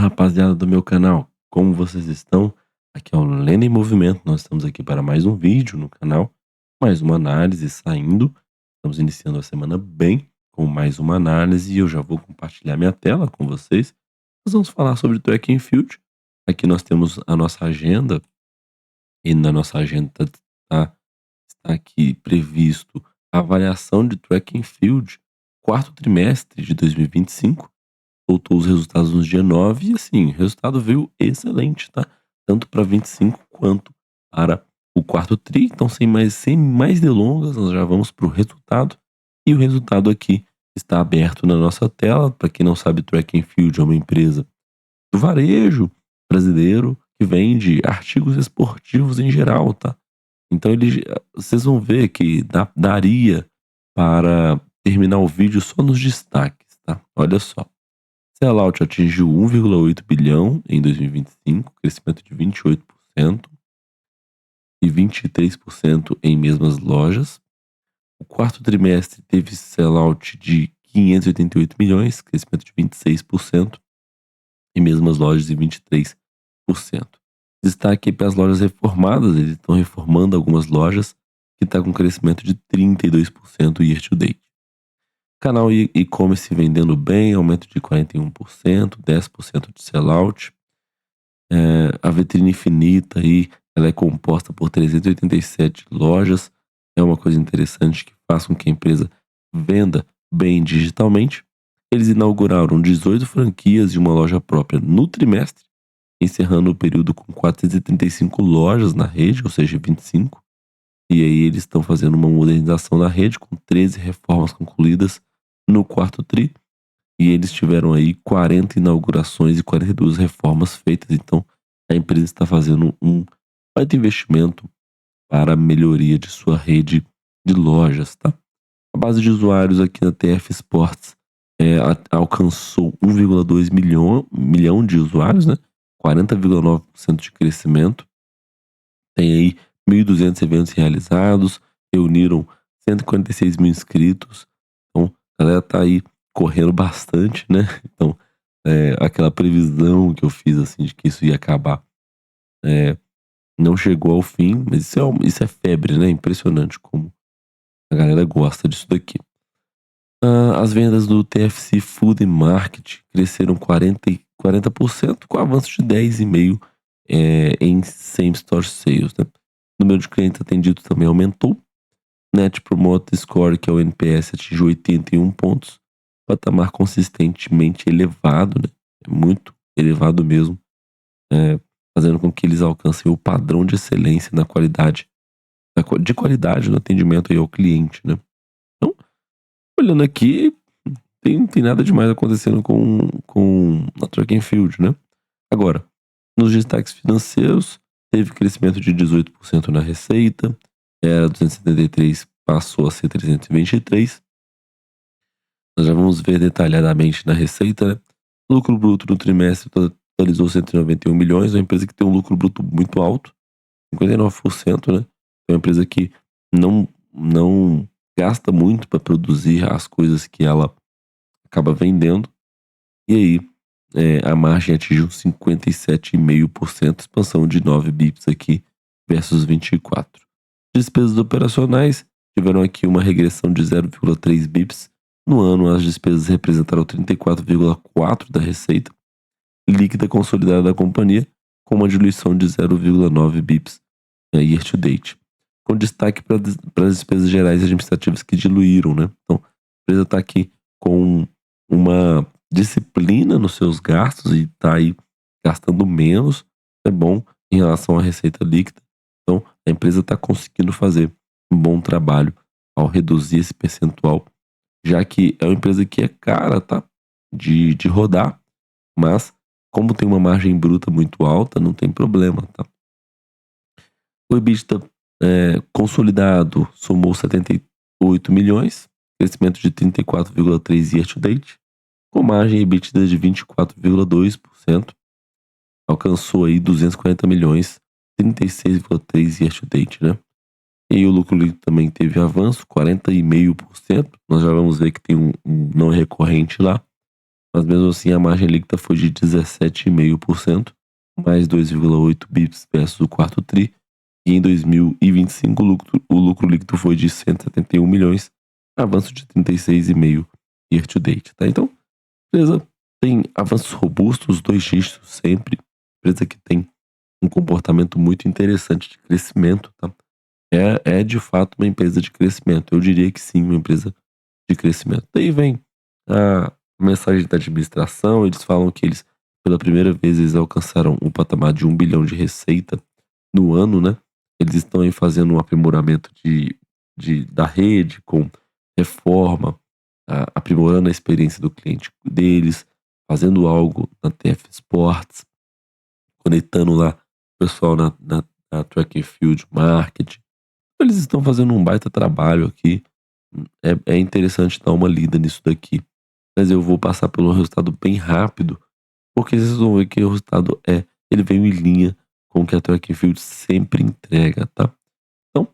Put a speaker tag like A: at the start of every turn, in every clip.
A: rapaziada do meu canal, como vocês estão? Aqui é o Lendo em Movimento, nós estamos aqui para mais um vídeo no canal, mais uma análise saindo. Estamos iniciando a semana bem, com mais uma análise e eu já vou compartilhar minha tela com vocês. Nós vamos falar sobre Track and Field. Aqui nós temos a nossa agenda e na nossa agenda está aqui previsto a avaliação de Track and Field, quarto trimestre de 2025. Soltou os resultados no dia 9 e assim, o resultado veio excelente, tá? Tanto para 25 quanto para o quarto tri. Então, sem mais delongas, nós já vamos para o resultado. E o resultado aqui está aberto na nossa tela. Para quem não sabe, Track and Field é uma empresa do varejo brasileiro que vende artigos esportivos em geral, tá? Então, vocês vão ver que daria para terminar o vídeo só nos destaques, tá? Olha só. Sellout atingiu 1,8 bilhão em 2025, crescimento de 28% e 23% em mesmas lojas. O quarto trimestre teve sellout de 588 milhões, crescimento de 26%, em mesmas lojas de 23%. Destaque para as lojas reformadas, eles estão reformando algumas lojas, que está com crescimento de 32% year to date. Canal e-commerce vendendo bem, aumento de 41%, 10% de sellout. A vitrine infinita aí, ela é composta por 387 lojas. É uma coisa interessante que faz com que a empresa venda bem digitalmente. Eles inauguraram 18 franquias e uma loja própria no trimestre, encerrando o período com 435 lojas na rede, ou seja, 25. E aí eles estão fazendo uma modernização na rede com 13 reformas concluídas no quarto tri, e eles tiveram aí 40 inaugurações e 42 reformas feitas. Então a empresa está fazendo um baita investimento para a melhoria de sua rede de lojas, tá? A base de usuários aqui na TF Sports alcançou 1,2 milhão de usuários, né? 40,9% de crescimento. Tem aí 1.200 eventos realizados, reuniram 146 mil inscritos. Então, a galera tá aí correndo bastante, né? Então, aquela previsão que eu fiz, assim, de que isso ia acabar, não chegou ao fim, mas isso é febre, né? Impressionante como a galera gosta disso daqui. As vendas do TFC Food and Market cresceram 40%, com avanço de 10,5% em Same Store Sales, né? O número de clientes atendidos também aumentou. Net Promoter Score, que é o NPS, atingiu 81 pontos, patamar consistentemente elevado, né? É muito elevado mesmo, fazendo com que eles alcancem o padrão de excelência na qualidade, de qualidade no atendimento aí ao cliente, né? Então, olhando aqui, tem nada demais acontecendo com a Track and Field, né? Agora, nos destaques financeiros, teve crescimento de 18% na receita, era 273, passou a ser 323. Nós já vamos ver detalhadamente na receita, né? O lucro bruto no trimestre totalizou 191 milhões, uma empresa que tem um lucro bruto muito alto, 59%, né? É uma empresa que não gasta muito para produzir as coisas que ela acaba vendendo. E aí, a margem atingiu 57,5%, expansão de 9 bips aqui versus 24. Despesas operacionais tiveram aqui uma regressão de 0,3 bips. No ano, as despesas representaram 34,4% da receita líquida consolidada da companhia, com uma diluição de 0,9 bips year to date, com destaque para as despesas gerais e administrativas que diluíram, né? Então, a empresa está aqui com uma disciplina nos seus gastos e está aí gastando menos, é bom em relação à receita líquida. Então, a empresa está conseguindo fazer um bom trabalho ao reduzir esse percentual, já que é uma empresa que é cara, tá? De rodar, mas como tem uma margem bruta muito alta, não tem problema, tá? O EBITDA consolidado somou 78 milhões, crescimento de 34,3% year to date, com margem EBITDA de 24,2%, alcançou aí 240 milhões, 36,3% year to date, né? E o lucro líquido também teve avanço, 40,5%. Nós já vamos ver que tem um não recorrente lá. mas mesmo assim a margem líquida foi de 17,5%, mais 2,8 bips versus o quarto tri, e em 2025 o lucro líquido foi de 171 milhões, avanço de 36,5% year to date, tá? Então, a empresa tem avanços robustos, 2 dígitos sempre, empresa que tem um comportamento muito interessante de crescimento, tá? É de fato uma empresa de crescimento, eu diria que sim, uma empresa de crescimento. Daí vem a mensagem da administração, eles falam que eles, pela primeira vez, eles alcançaram o patamar de 1 bilhão de receita no ano, né? Eles estão aí fazendo um aprimoramento da rede com reforma, aprimorando a experiência do cliente deles, fazendo algo na TF Sports, conectando lá o pessoal na Track and Field Market. Eles estão fazendo um baita trabalho aqui. É interessante dar uma lida nisso daqui. Mas eu vou passar pelo resultado bem rápido, porque vocês vão ver que o resultado ele veio em linha com o que a Track and Field sempre entrega, tá? Então,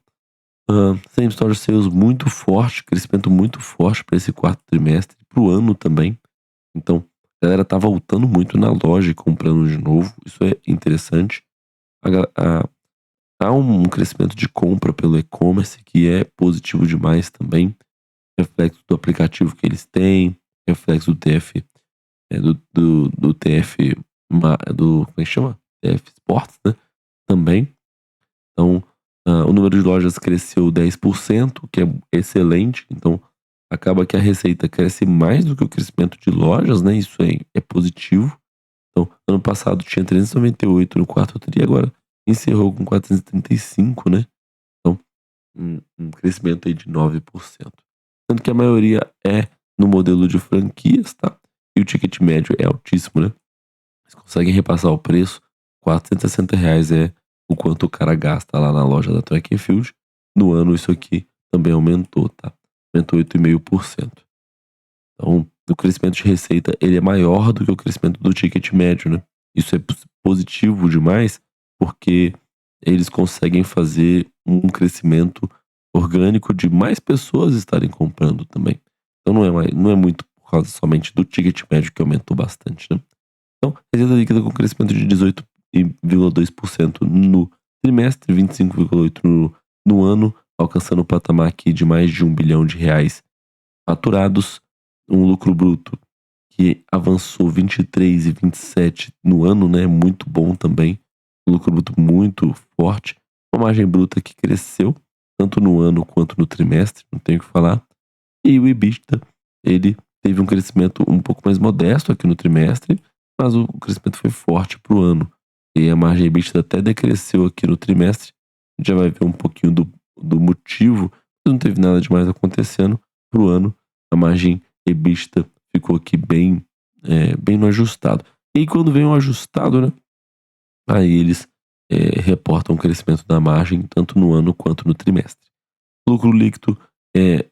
A: same store sales muito forte, crescimento muito forte para esse quarto trimestre, para o ano também. Então, a galera tá voltando muito na loja e comprando de novo, isso é interessante. Há um crescimento de compra pelo e-commerce que é positivo demais também, reflexo do aplicativo que eles têm, reflexo do TF, do TF, como é que chama? TF Sports, né? Também. Então, o número de lojas cresceu 10%, que é excelente. Então, acaba que a receita cresce mais do que o crescimento de lojas, né? Isso é positivo. Então, ano passado tinha 398 no quarto tri, agora encerrou com 435, né? Então, um crescimento aí de 9%. Tanto que a maioria é no modelo de franquias, tá? E o ticket médio é altíssimo, né? Eles conseguem repassar o preço. R$ 460 é o quanto o cara gasta lá na loja da Track and Field. No ano isso aqui também aumentou, tá? Aumentou 8,5%. Então, o crescimento de receita ele é maior do que o crescimento do ticket médio, né? Isso é positivo demais, porque eles conseguem fazer um crescimento orgânico de mais pessoas estarem comprando também. Então não é muito por causa somente do ticket médio que aumentou bastante, né? Então, receita líquida com crescimento de 18,2% no trimestre, 25,8% no ano, alcançando o patamar aqui de mais de R$ 1 bilhão faturados, um lucro bruto que avançou 23 e 27 no ano, né? Muito bom também. Um lucro bruto muito forte. Uma margem bruta que cresceu, tanto no ano quanto no trimestre, não tenho o que falar. E o EBITDA, ele teve um crescimento um pouco mais modesto aqui no trimestre, mas o crescimento foi forte para o ano. E a margem EBITDA até decresceu aqui no trimestre. A gente já vai ver um pouquinho do motivo, mas não teve nada demais acontecendo. Para o ano, a margem EBITDA ficou aqui bem no ajustado. E aí, quando vem um ajustado, né? Aí eles reportam o crescimento da margem tanto no ano quanto no trimestre. Lucro líquido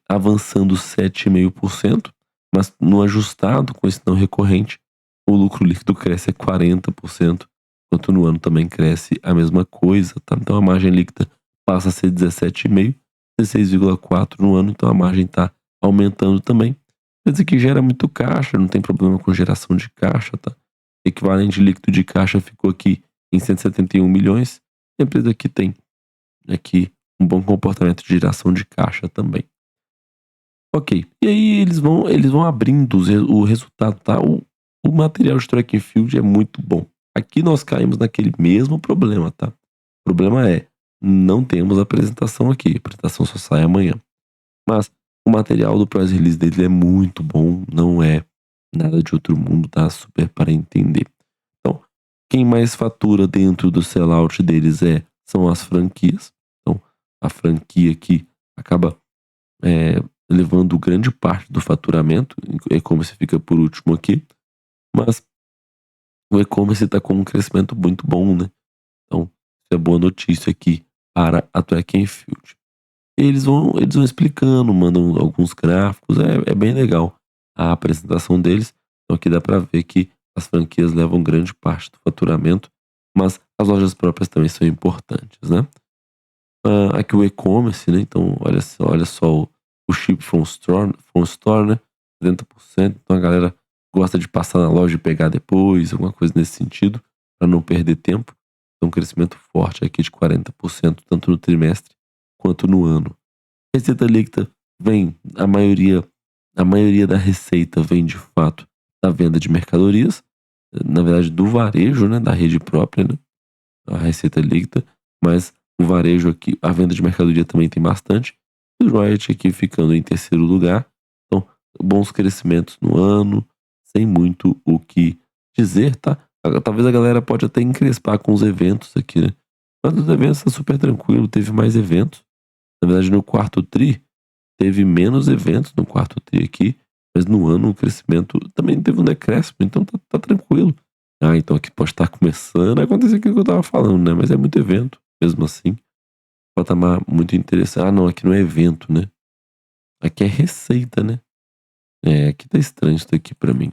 A: avançando 7,5%, mas no ajustado com esse não recorrente, o lucro líquido cresce a 40%, enquanto no ano também cresce a mesma coisa, tá? Então a margem líquida passa a ser 17,5%, 16,4% no ano, então a margem está aumentando também. Quer dizer que gera muito caixa, não tem problema com geração de caixa, tá? Equivalente líquido de caixa ficou aqui em 171 milhões. A empresa aqui tem aqui um bom comportamento de geração de caixa também. Ok, e aí eles vão abrindo o resultado, tá? O material de track and field é muito bom. Aqui nós caímos naquele mesmo problema, tá? O problema é, não temos apresentação aqui, a apresentação só sai amanhã. Mas o material do press release dele é muito bom, não é nada de outro mundo, tá? Super para entender. Então, quem mais fatura dentro do sellout deles são as franquias. Então, a franquia aqui acaba levando grande parte do faturamento. O e-commerce fica por último aqui. Mas o e-commerce está com um crescimento muito bom, né? Então, isso é boa notícia aqui para a Track and Field. Eles vão explicando, mandam alguns gráficos, é bem legal a apresentação deles. Então aqui dá para ver que as franquias levam grande parte do faturamento, mas as lojas próprias também são importantes, né? Aqui o e-commerce, né? Então olha só o ship from store, né? 70%, então a galera gosta de passar na loja e pegar depois, alguma coisa nesse sentido, para não perder tempo. Então, um crescimento forte aqui de 40%, tanto no trimestre quanto no ano. Receita líquida vem, a maioria da receita vem de fato da venda de mercadorias, na verdade do varejo, né, da rede própria, né, a receita líquida, mas o varejo aqui, a venda de mercadoria também tem bastante, e o royalty aqui ficando em terceiro lugar. Então, bons crescimentos no ano, sem muito o que dizer, tá? Talvez a galera pode até encrespar com os eventos aqui, né? Mas os eventos tá super tranquilo, teve mais eventos. Na verdade, no quarto tri, teve menos eventos no quarto tri aqui, mas no ano o crescimento também teve um decréscimo, então tá tranquilo. Ah, então aqui pode estar começando a acontecer aquilo que eu tava falando, né? Mas é muito evento, mesmo assim. Patamar muito interessante. Ah, não, aqui não é evento, né? Aqui é receita, né? É, aqui tá estranho isso daqui pra mim.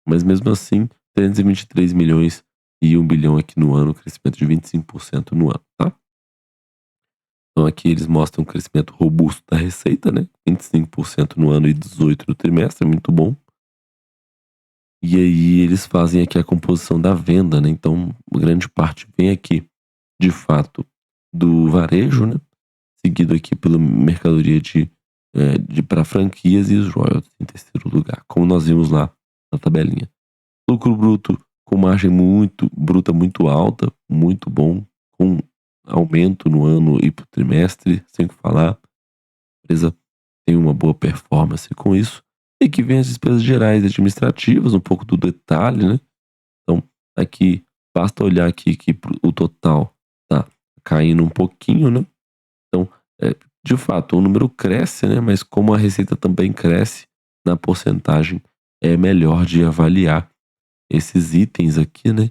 A: Mas mesmo assim, 323 milhões e 1 bilhão aqui no ano, crescimento de 25% no ano, tá? Então aqui eles mostram um crescimento robusto da receita, né? 25% no ano e 18% no trimestre, é muito bom. E aí eles fazem aqui a composição da venda, né? Então, grande parte vem aqui, de fato, do varejo, né? Seguido aqui pela mercadoria de para franquias e os royalties em terceiro lugar, como nós vimos lá na tabelinha. Lucro bruto com margem muito bruta muito alta, muito bom, com aumento no ano e pro trimestre, sem o que falar. A empresa tem uma boa performance com isso. E que vem as despesas gerais administrativas, um pouco do detalhe, né? Então, aqui basta olhar aqui que o total tá caindo um pouquinho, né? Então, de fato, o número cresce, né? Mas como a receita também cresce na porcentagem, é melhor de avaliar esses itens aqui, né?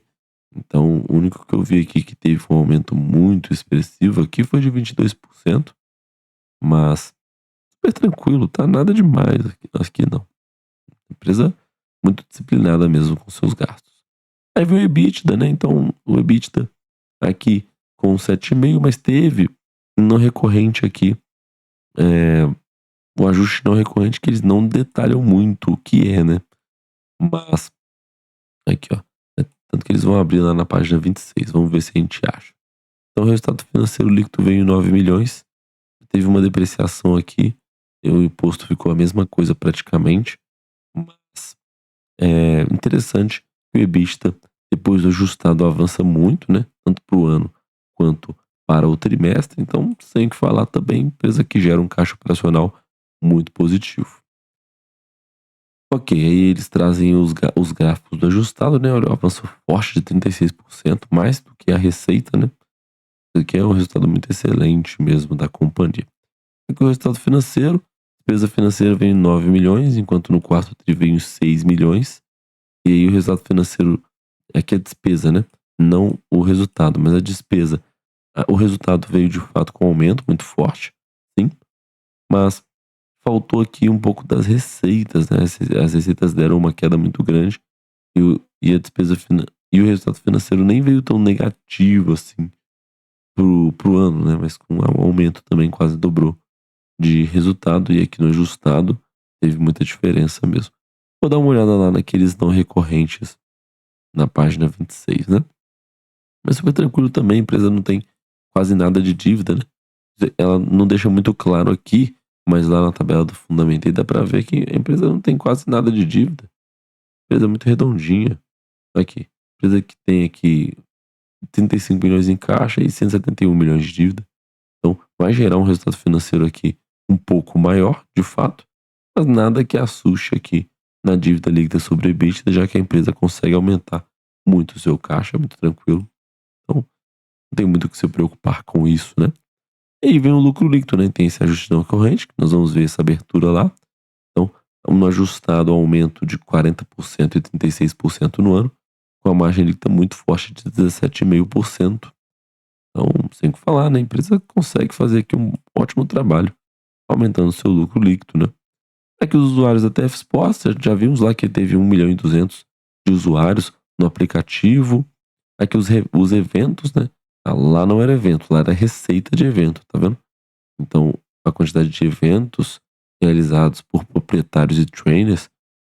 A: Então, o único que eu vi aqui que teve um aumento muito expressivo aqui foi de 22%, mas super tranquilo, tá? Nada demais aqui não. Empresa muito disciplinada mesmo com seus gastos. Aí veio o EBITDA, né? Então, o EBITDA aqui com 7,5, mas teve um não recorrente aqui, um ajuste não recorrente que eles não detalham muito o que é, né? Mas, aqui ó, tanto que eles vão abrir lá na página 26, vamos ver se a gente acha. Então, o resultado financeiro líquido veio em 9 milhões, teve uma depreciação aqui, e o imposto ficou a mesma coisa praticamente, mas é interessante que o EBITDA, depois do ajustado, avança muito, né? Tanto para o ano quanto para o trimestre. Então, sem o que falar também, empresa que gera um caixa operacional muito positivo. Ok, aí eles trazem os gráficos do ajustado, né? Olha, o avanço forte de 36%, mais do que a receita, né? Isso aqui é um resultado muito excelente mesmo da companhia. Aqui o resultado financeiro, despesa financeira veio em 9 milhões, enquanto no quarto tri veio em 6 milhões. E aí o resultado financeiro, aqui é a despesa, né? Não o resultado, mas a despesa. O resultado veio de fato com um aumento muito forte, sim, mas faltou aqui um pouco das receitas, né? As receitas deram uma queda muito grande e a despesa e o resultado financeiro nem veio tão negativo assim pro ano, né? Mas com um aumento também quase dobrou de resultado e aqui no ajustado teve muita diferença mesmo. Vou dar uma olhada lá naqueles não recorrentes na página 26, né? Mas super tranquilo também, a empresa não tem quase nada de dívida, né? Ela não deixa muito claro aqui, mas lá na tabela do fundamento dá pra ver que a empresa não tem quase nada de dívida. Empresa muito redondinha. Aqui, empresa que tem aqui 35 milhões em caixa e 171 milhões de dívida. Então, vai gerar um resultado financeiro aqui um pouco maior, de fato, mas nada que assuste aqui na dívida líquida sobre a EBITDA, já que a empresa consegue aumentar muito o seu caixa, muito tranquilo. Então, não tem muito o que se preocupar com isso, né? E aí vem o lucro líquido, né? Tem esse ajuste não corrente, que nós vamos ver essa abertura lá. Então, um ajustado aumento de 40% e 36% no ano, com a margem líquida muito forte de 17,5%. Então, sem o que falar, né? A empresa consegue fazer aqui um ótimo trabalho, aumentando seu lucro líquido, né? Aqui os usuários da TF Sports, já vimos lá que teve 1 milhão e 200 de usuários no aplicativo. Aqui os eventos, né? Lá não era evento, lá era receita de evento, tá vendo? Então, a quantidade de eventos realizados por proprietários e trainers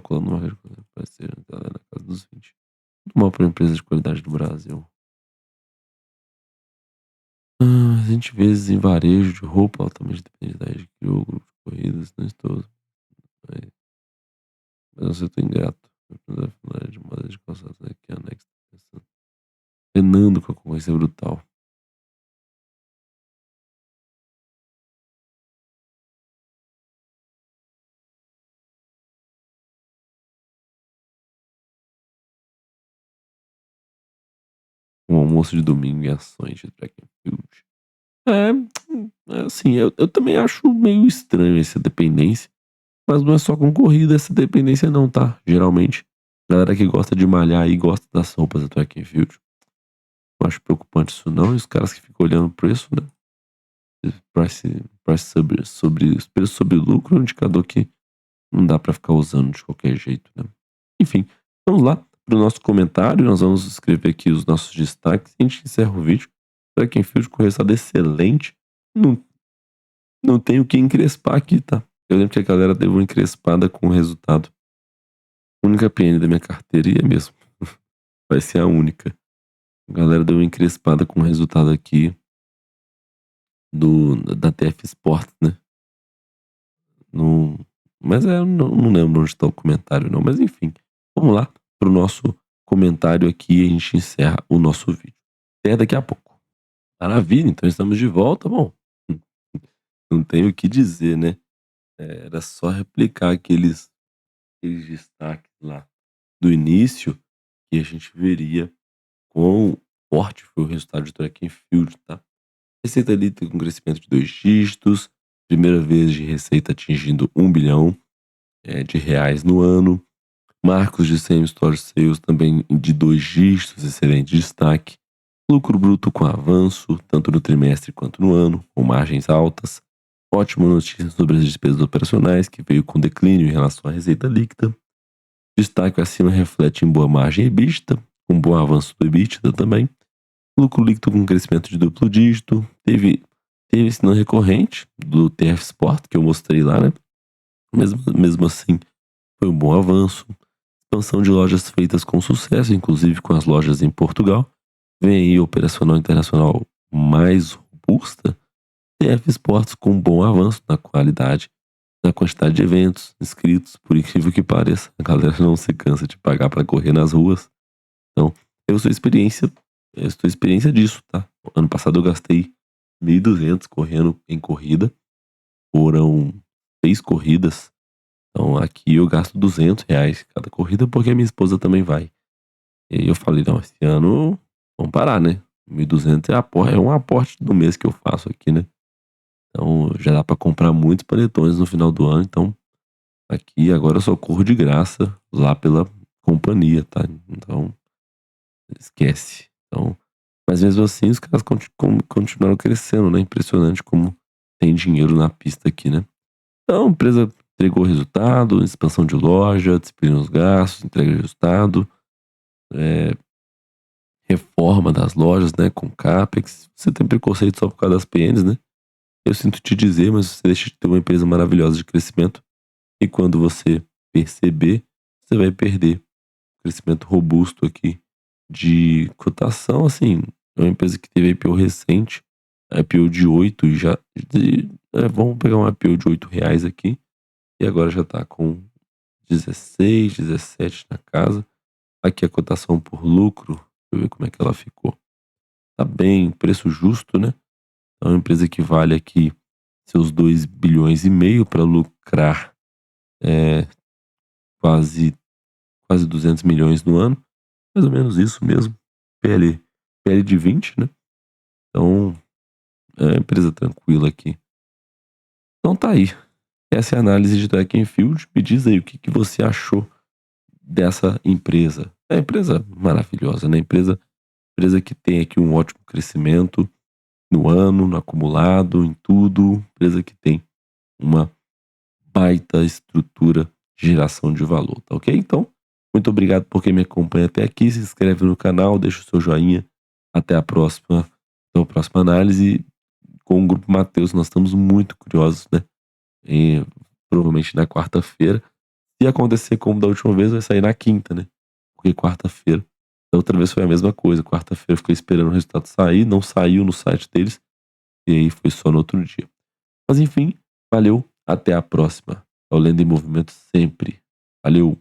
A: calculando uma marca de vai ser na casa dos 20. Muito mal para uma empresa de qualidade do Brasil. 20 vezes em varejo de roupa altamente dependente da rede que criou o grupo de corridas, não estou. Mas eu setor ingrato. De moda de calçados aqui, anexo. Penando com a concorrência brutal. Um almoço de domingo em ações de track and field. Assim, eu também acho meio estranho essa dependência, mas não é só com corrida essa dependência não, tá? Geralmente, a galera que gosta de malhar e gosta das roupas da track and field, não acho preocupante isso não, e os caras que ficam olhando o preço, né? Price sobre preço sobre lucro é um indicador que não dá pra ficar usando de qualquer jeito, né? Enfim, vamos lá pro nosso comentário, nós vamos escrever aqui os nossos destaques e a gente encerra o vídeo. Track and field com resultado excelente. Não, não tenho o que encrespar aqui, tá? Eu lembro que a galera deu uma encrespada com o resultado. A única PN da minha carteira, e é mesmo. Vai ser a única. A galera deu uma encrespada com o resultado aqui da TF Sport, né? No, mas não lembro onde está o comentário, não. Mas enfim, vamos lá pro nosso comentário aqui e a gente encerra o nosso vídeo. Até daqui a pouco. Maravilha, então estamos de volta. Bom, não tenho o que dizer, né? Era só replicar aqueles destaques lá do início que a gente veria quão forte foi o resultado de track and field, tá? Receita líquida com crescimento de 2 dígitos, primeira vez de receita atingindo 1 bilhão de reais no ano. Marcos de same store sales também de 2 dígitos, excelente destaque. Lucro bruto com avanço, tanto no trimestre quanto no ano, com margens altas. Ótima notícia sobre as despesas operacionais, que veio com declínio em relação à receita líquida. Destaque acima reflete em boa margem EBITDA, com bom avanço do EBITDA também. Lucro líquido com crescimento de duplo dígito. Teve esse não recorrente do TF Sport, que eu mostrei lá, né? Mesmo assim, foi um bom avanço. Expansão de lojas feitas com sucesso, inclusive com as lojas em Portugal. Vem aí a operacional internacional mais robusta. TF Sports com um bom avanço na qualidade, na quantidade de eventos inscritos, por incrível que pareça. A galera não se cansa de pagar para correr nas ruas. Então, eu sou experiência disso, tá? Ano passado eu gastei 1.200 correndo em corrida. Foram 6 corridas. Então aqui eu gasto R$ 200 cada corrida porque a minha esposa também vai. E aí eu falei, não, esse ano vamos parar, né? 1.200 é um aporte do mês que eu faço aqui, né? Então já dá pra comprar muitos panetones no final do ano. Então aqui agora eu só corro de graça lá pela companhia, tá? Então esquece. Então, mas mesmo assim os caras continuaram crescendo, né? Impressionante como tem dinheiro na pista aqui, né? Então a empresa entregou resultado, expansão de loja, disciplina nos gastos, entrega de resultado, reforma das lojas, né, com CAPEX. Você tem preconceito só por causa das PNs, né? Eu sinto te dizer, mas você deixa de ter uma empresa maravilhosa de crescimento e quando você perceber, você vai perder crescimento robusto aqui de cotação, assim, é uma empresa que teve IPO recente, IPO de 8 e já, vamos pegar um IPO de R$ 8 aqui, e agora já tá com 16, 17 na casa. Aqui a cotação por lucro, deixa eu ver como é que ela ficou. Tá bem, preço justo, né? É uma empresa que vale aqui seus 2,5 bilhões para lucrar quase 200 milhões no ano. Mais ou menos isso mesmo. PL de 20, né? Então, é uma empresa tranquila aqui. Então tá aí. Essa é a análise de track and field. Me diz aí o que você achou dessa empresa. É uma empresa maravilhosa, né? Empresa que tem aqui um ótimo crescimento no ano, no acumulado, em tudo. Empresa que tem uma baita estrutura de geração de valor, tá ok? Então, muito obrigado por quem me acompanha até aqui. Se inscreve no canal, deixa o seu joinha. Até a próxima análise com o Grupo Mateus. Nós estamos muito curiosos, né? Provavelmente na quarta-feira Se acontecer como da última vez, vai sair na quinta, né? Porque quarta-feira. Da outra vez foi a mesma coisa. Quarta-feira eu fiquei esperando o resultado sair, não saiu no site deles. E aí foi só no outro dia. Mas enfim, valeu. Até a próxima. É o Lenda em Movimento sempre. Valeu.